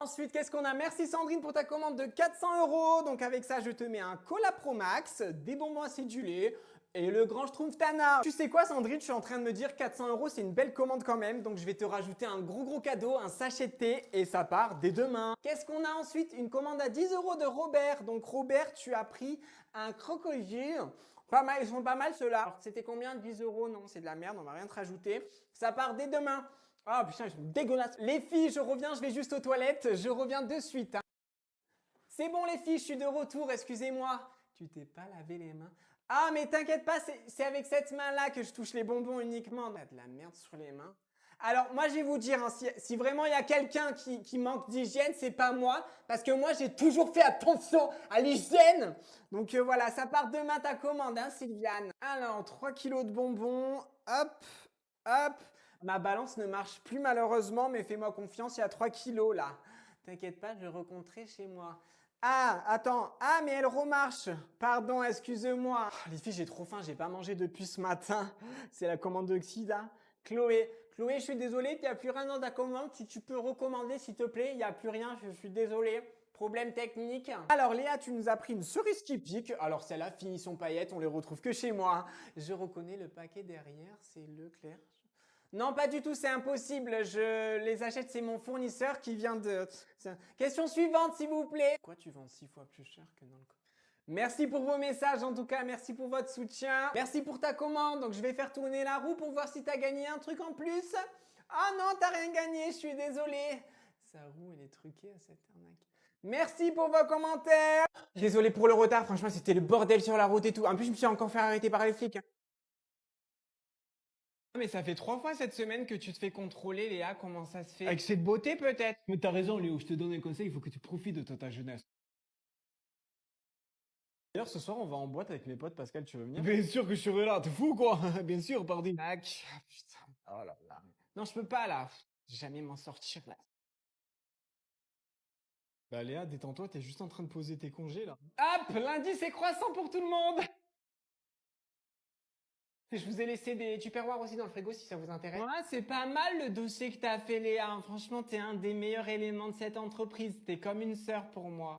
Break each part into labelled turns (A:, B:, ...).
A: Ensuite, qu'est-ce qu'on a? Merci Sandrine pour ta commande de 400 €. Donc avec ça, je te mets un Cola Pro Max, des bonbons acidulés et le Grand Schtroumpf Tana. Tu sais quoi Sandrine? Je suis en train de me dire 400 €, c'est une belle commande quand même. Donc je vais te rajouter un gros cadeau, un sachet de thé et ça part dès demain. Qu'est-ce qu'on a ensuite? Une commande à 10 € de Robert. Donc Robert, tu as pris un crocodile. Pas mal, ils sont pas mal ceux-là. Alors c'était combien? 10 €? Non, c'est de la merde, on va rien te rajouter. Ça part dès demain. Ah putain, ils sont dégueulasses. Les filles, je reviens, je vais juste aux toilettes. Je reviens de suite. Hein. C'est bon les filles, je suis de retour, excusez-moi. Tu t'es pas lavé les mains? Ah mais t'inquiète pas, c'est avec cette main-là que je touche les bonbons uniquement. Il y a de la merde sur les mains. Alors moi je vais vous dire, hein, si vraiment il y a quelqu'un qui manque d'hygiène, c'est pas moi. Parce que moi j'ai toujours fait attention à l'hygiène. Donc voilà, ça part demain ta commande, hein, Sylviane. Alors, 3 kilos de bonbons, hop, hop. Ma balance ne marche plus malheureusement, mais fais-moi confiance, il y a 3 kilos là. T'inquiète pas, je recompterai chez moi. Ah, attends. Ah, mais elle remarche. Pardon, excuse-moi. Les filles, j'ai trop faim, j'ai pas mangé depuis ce matin. C'est la commande de Xida. Chloé, je suis désolée, il n'y a plus rien dans ta commande. Tu peux recommander s'il te plaît. Il n'y a plus rien, je suis désolée. Problème technique. Alors Léa, tu nous as pris une cerise qui pique. Alors celle-là, finition paillettes, on les retrouve que chez moi. Je reconnais le paquet derrière, c'est Leclerc. Non, pas du tout, c'est impossible. Je les achète, c'est mon fournisseur qui vient de... Question suivante, s'il vous plaît. Pourquoi tu vends 6 fois plus cher que dans le... Merci pour vos messages, en tout cas, merci pour votre soutien. Merci pour ta commande, donc je vais faire tourner la roue pour voir si t'as gagné un truc en plus. Ah non, t'as rien gagné, je suis désolée. Sa roue, elle est truquée à cette arnaque. Merci pour vos commentaires. Désolé pour le retard, franchement, c'était le bordel sur la route et tout. En plus, je me suis encore fait arrêter par les flics. Mais ça fait 3 fois cette semaine que tu te fais contrôler, Léa, comment ça se fait? Avec cette beauté peut-être?
B: Mais t'as raison, Léo, je te donne un conseil, il faut que tu profites de ta jeunesse.
A: D'ailleurs, ce soir, on va en boîte avec mes potes. Pascal, tu veux venir?
B: Bien sûr que je serai là, t'es fou quoi? Bien sûr, pardon.
A: Tac. Ah, putain. Oh là là. Non, je peux pas là. Jamais m'en sortir là.
B: Bah Léa, détends-toi, t'es juste en train de poser tes congés là.
A: Hop, lundi c'est croissant pour tout le monde. Je vous ai laissé des tupperwares aussi dans le frigo si ça vous intéresse. Ouais, c'est pas mal le dossier que t'as fait Léa. Franchement, t'es un des meilleurs éléments de cette entreprise. T'es comme une sœur pour moi.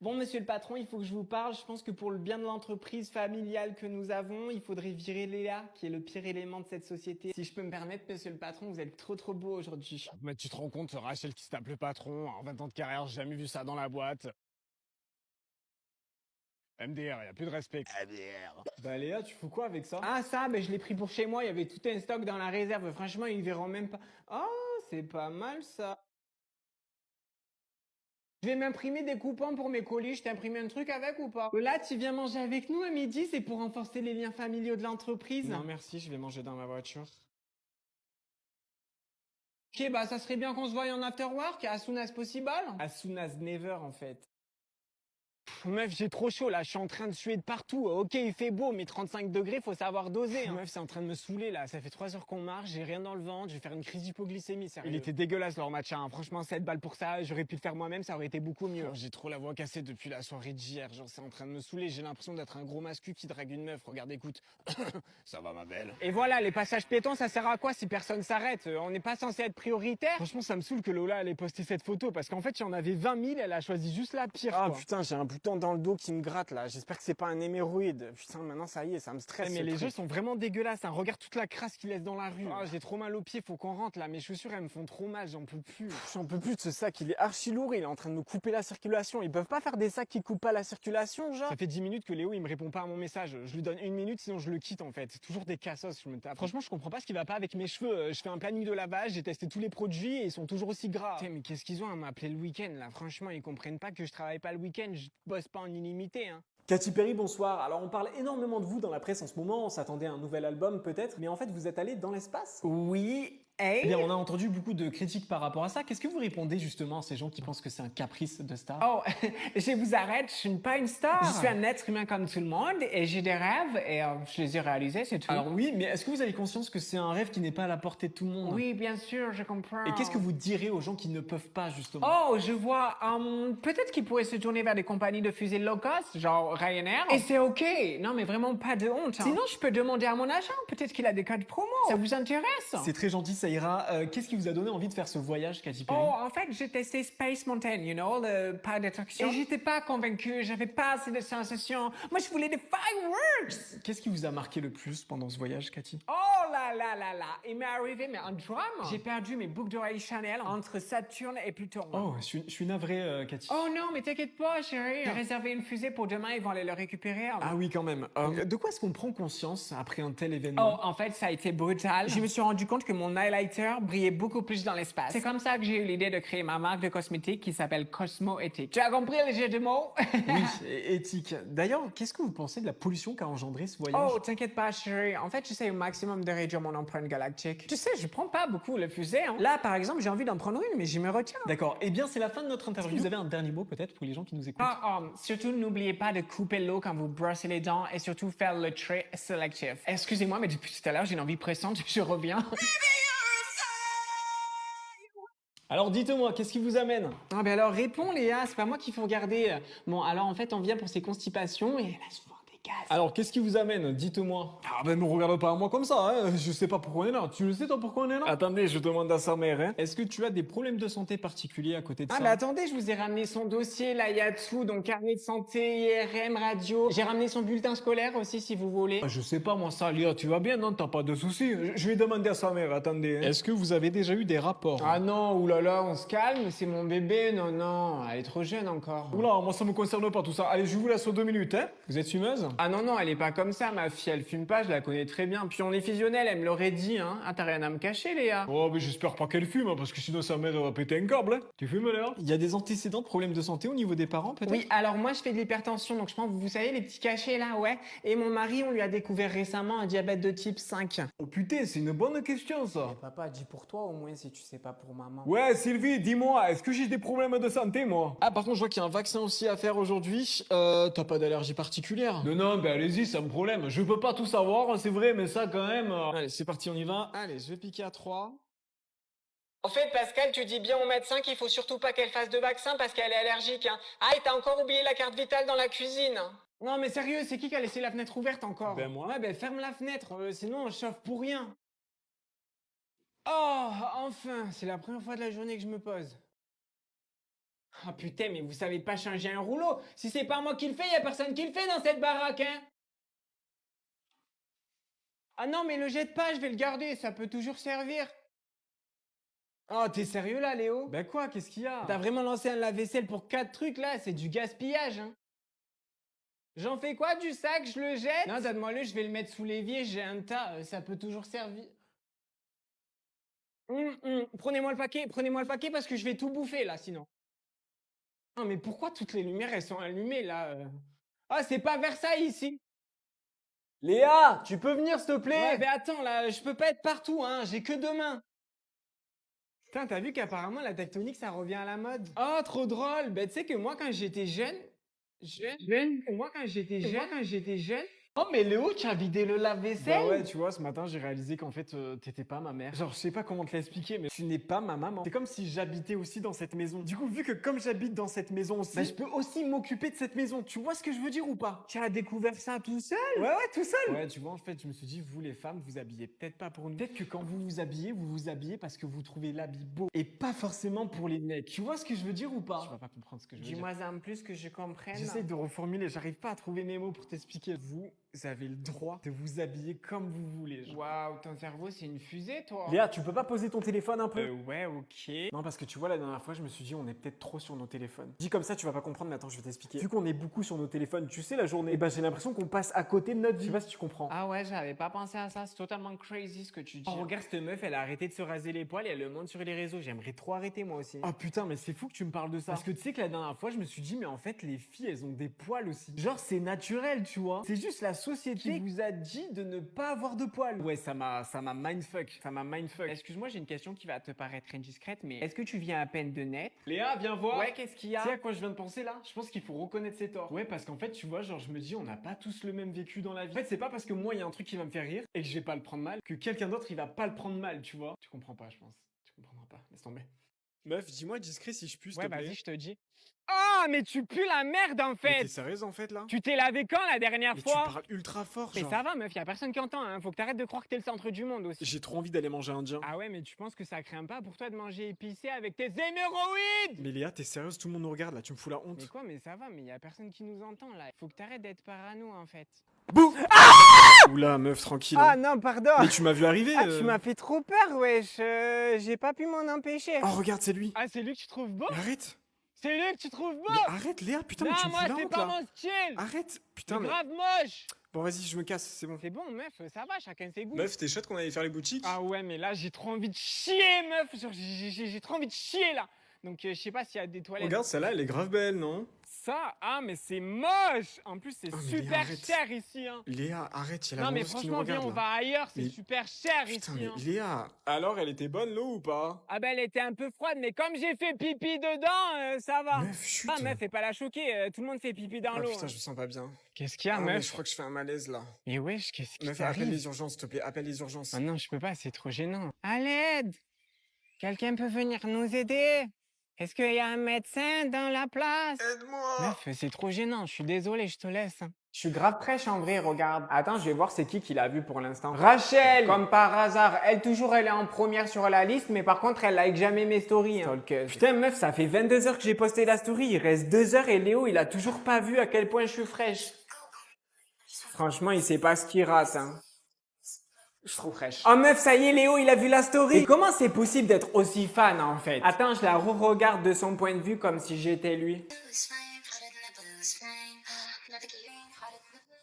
A: Bon, monsieur le patron, il faut que je vous parle. Je pense que pour le bien de l'entreprise familiale que nous avons, il faudrait virer Léa, qui est le pire élément de cette société. Si je peux me permettre, monsieur le patron, vous êtes trop beau aujourd'hui.
B: Mais tu te rends compte, Rachel qui se tape le patron, en 20 ans de carrière, j'ai jamais vu ça dans la boîte. MDR, y a plus de respect. MDR.
A: Bah Léa, tu fous quoi avec ça? Ah ça, je l'ai pris pour chez moi, il y avait tout un stock dans la réserve. Franchement, ils verront même pas. Oh, c'est pas mal ça. Je vais m'imprimer des coupons pour mes colis, je t'imprime un truc avec ou pas? Là, tu viens manger avec nous à midi, c'est pour renforcer les liens familiaux de l'entreprise. Non merci, je vais manger dans ma voiture. Ok, bah ça serait bien qu'on se voie en after work, as soon as possible. As soon as never en fait. Meuf, j'ai trop chaud là, je suis en train de suer de partout. Ok, il fait beau, mais 35 degrés, faut savoir doser. Hein. Meuf, c'est en train de me saouler là, ça fait 3 heures qu'on marche, j'ai rien dans le ventre, je vais faire une crise d'hypoglycémie, sérieux. Il était dégueulasse leur match, hein. Franchement, 7 balles pour ça, j'aurais pu le faire moi-même, ça aurait été beaucoup mieux. J'ai trop la voix cassée depuis la soirée d'hier, genre c'est en train de me saouler, j'ai l'impression d'être un gros mascu qui drague une meuf. Regarde, écoute.
B: Ça va ma belle.
A: Et voilà, les passages piétons, ça sert à quoi si personne s'arrête? On n'est pas censé être prioritaire? Franchement, ça me saoule que Lola allait poster cette photo, parce qu'en fait, il y en avait 20 000, elle a choisi juste la pire. Ah putain, j'ai un bouton dans le dos qui me gratte là. J'espère que c'est pas un hémorroïde. Putain, maintenant ça y est, ça me stresse. Mais les jeux sont vraiment dégueulasses. Hein. Regarde toute la crasse qu'ils laissent dans la rue. Ah, j'ai trop mal aux pieds, faut qu'on rentre là. Mes chaussures, elles me font trop mal, j'en peux plus. J'en peux plus de ce sac, il est archi lourd, il est en train de me couper la circulation. Ils peuvent pas faire des sacs qui coupent pas la circulation, genre. Ça fait 10 minutes que Léo, il me répond pas à mon message. Je lui donne 1 minute, sinon je le quitte en fait. Toujours des cassos, je me tape. Franchement, je comprends pas ce qui va pas avec mes cheveux. Je fais un planning de lavage, j'ai testé tous les produits et ils sont toujours aussi gras. Putain, mais qu'est-ce qu'ils ont à m'appeler le week-end là? Franchement, ils comprennent pas que je travaille pas le week-end, je bosse pas en illimité, hein.
C: Katy Perry, bonsoir. Alors on parle énormément de vous dans la presse en ce moment, on s'attendait à un nouvel album peut-être, mais en fait vous êtes allé dans l'espace?
A: Oui.
C: Eh bien, on a entendu beaucoup de critiques par rapport à ça. Qu'est-ce que vous répondez justement à ces gens qui pensent que c'est un caprice de star?
A: Oh, je vous arrête, je suis pas une star. Je suis un être humain comme tout le monde et j'ai des rêves et je les ai réalisés, c'est tout.
C: Alors oui, mais est-ce que vous avez conscience que c'est un rêve qui n'est pas à la portée de tout le monde?
A: Oui, bien sûr, je comprends.
C: Et qu'est-ce que vous direz aux gens qui ne peuvent pas justement?
A: Oh, je vois. Peut-être qu'ils pourraient se tourner vers des compagnies de fusées low cost, genre Ryanair. Et c'est ok. Non, mais vraiment pas de honte. Hein. Sinon, je peux demander à mon agent. Peut-être qu'il a des codes promo. Ça vous intéresse?
C: C'est très gentil ça ira. Qu'est-ce qui vous a donné envie de faire ce voyage, Katy Perry?
D: Oh, en fait, j'ai testé Space Mountain, le parc d'attraction. Et j'étais pas convaincue, j'avais pas assez de sensations. Moi, je voulais des fireworks!
C: Qu'est-ce qui vous a marqué le plus pendant ce voyage, Katy?
D: Oh là là là là! Il m'est arrivé, mais un drame! J'ai perdu mes boucles d'oreilles Chanel entre Saturne et Pluton.
C: Oh, je suis navré, Katy.
D: Oh non, mais t'inquiète pas, chérie. J'ai réservé une fusée pour demain, ils vont aller le récupérer.
C: Ah oui, quand même. De quoi est-ce qu'on prend conscience après un tel
D: Oh,
C: événement?
D: en fait, ça a été brutal. Je me suis rendu compte que mon highlighter brillait beaucoup plus dans l'espace. C'est comme ça que j'ai eu l'idée de créer ma marque de cosmétiques qui s'appelle Cosmo Ethic. Tu as compris le jeu de mots?
C: Oui, éthique. D'ailleurs, qu'est-ce que vous pensez de la pollution qu'a engendré ce voyage?
D: Oh, t'inquiète pas, chérie. En fait, j'essaie au maximum de réduire mon empreinte galactique. Tu sais, je prends pas beaucoup le fusée. Hein. Là, par exemple, j'ai envie d'en prendre une, mais je me retiens.
C: D'accord. Eh bien, c'est la fin de notre interview. Vous avez un dernier mot peut-être pour les gens qui nous écoutent?
D: Surtout, n'oubliez pas de couper l'eau quand vous brossez les dents et surtout faire le trait sélectif. Excusez-moi, mais depuis tout à l'heure, j'ai une envie pressante. Je reviens.
C: Alors dites-moi, qu'est-ce qui vous amène?
D: Ah ben alors réponds Léa, c'est pas moi qu'il faut regarder. Bon alors en fait on vient pour ses constipations et elle a souvent des gaz.
C: Alors qu'est-ce qui vous amène? Dites-moi. Ah ben me regarde pas à moi comme ça, hein. Je sais pas pourquoi on est là. Tu le sais toi pourquoi on est là? Attendez, je demande à sa mère. Hein. Est-ce que tu as des problèmes de santé particuliers à côté de
D: Ah
C: ça?
D: mais attendez, je vous ai ramené son dossier, là il y a tout, donc carnet de santé, IRM, radio. J'ai ramené son bulletin scolaire aussi si vous voulez.
C: Je sais pas moi ça, Léa, tu vas bien, non? T'as pas de soucis? Je vais demander à sa mère, attendez. Hein. Est-ce que vous avez déjà eu des rapports?
D: Ah non, oulala, on se calme, c'est mon bébé, non, elle est trop jeune encore.
C: Oula, moi ça me concerne pas tout ça. Allez, je vous laisse aux 2 minutes, hein? Vous êtes fumeuse?
D: Ah non, elle est pas comme ça, ma fille, elle fume pas, je la connais très bien. Puis on est fusionnel, elle me l'aurait dit, hein. Ah, t'as rien à me cacher, Léa.
C: Oh, mais j'espère pas qu'elle fume, hein, parce que sinon sa mère va péter un câble, hein. Tu fumes, Léa? Il y a des antécédents de problèmes de santé au niveau des parents, peut-être?
D: Oui, alors moi je fais de l'hypertension, donc je pense, vous savez, les petits cachets là, ouais. Et mon mari, on lui a découvert récemment un diabète de type 5.
C: Oh putain, c'est une bonne question, ça.
D: Papa, dis pour toi au moins si tu sais pas pour maman.
C: Ouais, Sylvie, dis-moi, est-ce que j'ai des problèmes de santé, moi? Ah, par contre, je vois qu'il y a un vaccin aussi à faire aujourd'hui. T'as pas d'allergie particulière? Non, ben allez-y, c'est un problème. Je peux pas tout savoir, c'est vrai, mais ça, quand même... Allez, c'est parti, on y va. Allez, je vais piquer à 3.
D: En fait, Pascal, tu dis bien au médecin qu'il faut surtout pas qu'elle fasse de vaccin parce qu'elle est allergique. Hein. Ah, et t'as encore oublié la carte vitale dans la cuisine. Non, mais sérieux, c'est qui a laissé la fenêtre ouverte encore?
C: Ben moi.
D: Ouais, ben ferme la fenêtre, sinon on chauffe pour rien. Oh, enfin, c'est la première fois de la journée que je me pose. Ah putain, mais vous savez pas changer un rouleau. Si c'est pas moi qui le fais, y a personne qui le fait dans cette baraque, hein. Ah non, mais le jette pas, je vais le garder, ça peut toujours servir. Oh, t'es sérieux là, Léo?
C: Ben quoi, qu'est-ce qu'il y a?
D: T'as vraiment lancé un lave-vaisselle pour 4 trucs là? C'est du gaspillage, hein. J'en fais quoi du sac? Je le jette? Non, donne-moi-le, je vais le mettre sous l'évier, j'ai un tas, ça peut toujours servir. Prenez-moi le paquet parce que je vais tout bouffer là sinon. Non, mais pourquoi toutes les lumières elles sont allumées là? Ah, c'est pas Versailles ici!
C: Léa, tu peux venir, s'il te plaît?
D: Ouais, mais attends là, je peux pas être partout, hein, j'ai que 2 mains. Putain, t'as vu qu'apparemment la tectonique ça revient à la mode? Oh, trop drôle! Ben, tu sais que moi quand j'étais jeune. Moi quand j'étais jeune. Oh, mais Léo, tu as vidé le lave-vaisselle?
C: Bah ouais, tu vois, ce matin, j'ai réalisé qu'en fait, t'étais pas ma mère. Genre, je sais pas comment te l'expliquer, mais tu n'es pas ma maman. C'est comme si j'habitais aussi dans cette maison. Du coup, vu que comme j'habite dans cette maison aussi, bah, je peux aussi m'occuper de cette maison. Tu vois ce que je veux dire ou pas?
D: Tu as découvert ça tout seul?
C: Ouais, tout seul. Ouais, tu vois, en fait, je me suis dit, vous les femmes, vous habillez peut-être pas pour nous. Peut-être que quand vous vous habillez parce que vous trouvez l'habit beau et pas forcément pour les mecs. Tu vois ce que je veux dire ou pas? Tu vas pas comprendre ce que je veux dire.
D: Dis-moi un plus que je comprenne.
C: J'essaye de reformuler, j'arrive pas à trouver mes mots pour t'expliquer. Vous avez le droit de vous habiller comme vous voulez. Genre.
D: Waouh, ton cerveau c'est une fusée toi.
C: Léa, tu peux pas poser ton téléphone un peu?
D: Ouais, ok.
C: Non, parce que tu vois, la dernière fois, je me suis dit, on est peut-être trop sur nos téléphones. Dit comme ça, tu vas pas comprendre, mais attends, je vais t'expliquer. Vu qu'on est beaucoup sur nos téléphones, tu sais, la journée, et ben j'ai l'impression qu'on passe à côté de notre vie. Je sais pas si tu comprends.
D: Ah ouais, j'avais pas pensé à ça, c'est totalement crazy ce que tu dis. Oh, regarde cette meuf, elle a arrêté de se raser les poils et elle le montre sur les réseaux. J'aimerais trop arrêter moi aussi.
C: Oh putain, mais c'est fou que tu me parles de ça. Parce que tu sais que la dernière fois, je me suis dit, mais en fait, les filles, elles ont des poils aussi. Genre, c'est naturel, tu vois. C'est juste la société qui vous a dit de ne pas avoir de poils. Ouais, ça m'a mindfuck. Ça m'a mindfuck.
D: Excuse-moi, j'ai une question qui va te paraître indiscrète, mais est-ce que tu viens à peine de naître?
C: Léa, viens voir.
D: Ouais, qu'est-ce qu'il y a?
C: Tu sais à quoi je viens de penser là? Je pense qu'il faut reconnaître ses torts. Ouais, parce qu'en fait, tu vois, genre, je me dis, on n'a pas tous le même vécu dans la vie. En fait, c'est pas parce que moi, il y a un truc qui va me faire rire et que je vais pas le prendre mal que quelqu'un d'autre, il va pas le prendre mal, tu vois. Tu comprends pas, je pense. Tu comprendras pas. Laisse tomber. Meuf, dis-moi discret si je pue, s'il
D: Ouais,
C: te plaît.
D: vas-y, je te dis. Ah, mais tu pues la merde en
C: Mais
D: fait.
C: t'es sérieuse en fait là?
D: Tu t'es lavé quand la dernière
C: Mais tu
D: fois?
C: parles ultra fort,
D: Mais
C: genre.
D: ça va, meuf, y a personne qui entend, hein. Faut que t'arrêtes de croire que t'es le centre du monde aussi.
C: J'ai trop envie d'aller manger indien.
D: Ah ouais, mais tu penses que ça craint pas pour toi de manger épicé avec tes hémorroïdes?
C: Mais Léa, t'es sérieuse? Tout le monde nous regarde là, tu me fous la honte.
D: Mais quoi, mais ça va, mais y a personne qui nous entend là. Faut que t'arrêtes d'être parano en fait.
C: Bouh! Oula, meuf, tranquille.
A: Ah
C: hein.
A: non, pardon.
C: Mais tu m'as vu arriver.
A: Ah, tu m'as fait trop peur, wesh. J'ai pas pu m'en empêcher.
C: Oh, regarde, c'est lui.
D: Ah, c'est lui que tu trouves beau?
C: Mais arrête.
D: C'est lui que tu trouves beau?
C: Mais arrête, Léa, putain, mais tu
D: Non,
C: me
D: moi
C: fous la
D: c'est
C: honte
D: pas
C: là.
D: mon style.
C: Arrête, putain,
D: C'est
C: mais.
D: grave moche.
C: Bon, vas-y, je me casse, c'est bon.
D: C'est bon, meuf, ça va, chacun ses goûts.
C: Meuf, t'es chouette qu'on allait faire les boutiques?
D: Ah ouais, mais là j'ai trop envie de chier, meuf. Genre, j'ai trop envie de chier là. Donc je sais pas s'il y a des toilettes.
C: Regarde, celle-là, elle est grave belle, non?
D: Ça, ah mais c'est moche. En plus c'est
C: Ah, mais Léa,
D: super
C: arrête.
D: cher ici, hein.
C: Léa, arrête, il y a la
D: Non mais
C: vendeuse qui nous
D: franchement, viens,
C: regarde.
D: on
C: là.
D: va ailleurs, c'est
C: Mais-
D: super cher
C: Putain,
D: ici.
C: mais
D: Hein.
C: Léa. Alors, elle était bonne, l'eau ou pas?
D: Ah ben elle était un peu froide, mais comme j'ai fait pipi dedans, ça va.
C: Meuf, chut.
D: Ah meuf, fais pas la choquer, tout le monde fait pipi dans
C: Ah
D: l'eau.
C: putain,
D: hein.
C: je me sens pas bien.
D: Qu'est-ce qu'il y a,
C: Ah, mais
D: meuf?
C: je crois que je fais un malaise là.
D: Mais wesh, qu'est-ce qui
C: Meuf, appelle
D: t'arrive?
C: les urgences, s'il te plaît, appelle les urgences.
D: Ah non, je peux pas, c'est trop gênant. À l'aide! Quelqu'un peut venir nous aider? Est-ce qu'il y a un médecin dans la place?
C: Aide-moi!
D: Meuf, c'est trop gênant, je suis désolé, je te laisse. hein.
A: Je suis grave fraîche en vrai, regarde. Attends, je vais voir c'est qui l'a vu pour l'instant. Rachel! Comme par hasard, elle toujours elle est en première sur la liste, mais par contre elle like jamais mes stories. Hein. Putain meuf, ça fait 22 heures que j'ai posté la story, il reste 2 heures et Léo il a toujours pas vu à quel point je suis fraîche. Franchement, il sait pas ce qu'il rate. Hein. Je suis trop fraîche. Oh meuf, ça y est, Léo, il a vu la story. Et comment c'est possible d'être aussi fan en fait? Attends, je la re-regarde de son point de vue comme si j'étais lui.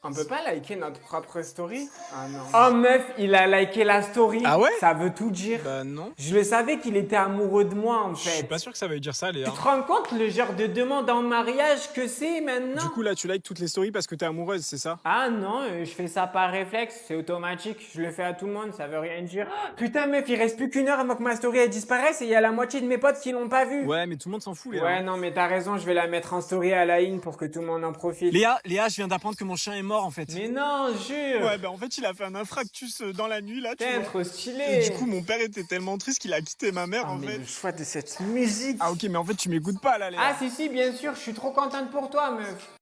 A: On peut pas liker notre propre story? Ah non. Oh meuf, il a liké la story.
B: Ah ouais?
A: Ça veut tout dire.
B: Bah non.
A: Je le savais qu'il était amoureux de moi en
B: Je suis
A: fait.
B: pas sûr que ça veuille dire ça, Léa.
A: Tu te rends compte le genre de demande en mariage que c'est maintenant?
B: Du coup, là, tu likes toutes les stories parce que t'es amoureuse, c'est ça?
A: Ah non, je fais ça par réflexe, c'est automatique, je le fais à tout le monde, ça veut rien dire. Putain meuf, il reste plus qu'une heure avant que ma story elle disparaisse et il y a la moitié de mes potes qui l'ont pas vue.
B: Ouais, mais tout le monde s'en fout, Léa.
A: Ouais, non mais t'as raison, je vais la mettre en story à la in pour que tout le monde en profite.
B: Léa, je viens d'apprendre que mon chien est mort en fait.
A: Mais non, jure.
B: Ouais, bah en fait, il a fait un infractus dans la nuit là, tu
A: Putain,
B: vois.
A: trop stylé.
B: Et du coup, mon père était tellement triste qu'il a quitté ma mère
A: Ah,
B: en
A: mais
B: fait.
A: le choix de cette musique.
B: Ah ok, mais en fait, tu m'écoutes pas là, Léa.
A: Ah si si, bien sûr, je suis trop contente pour toi meuf.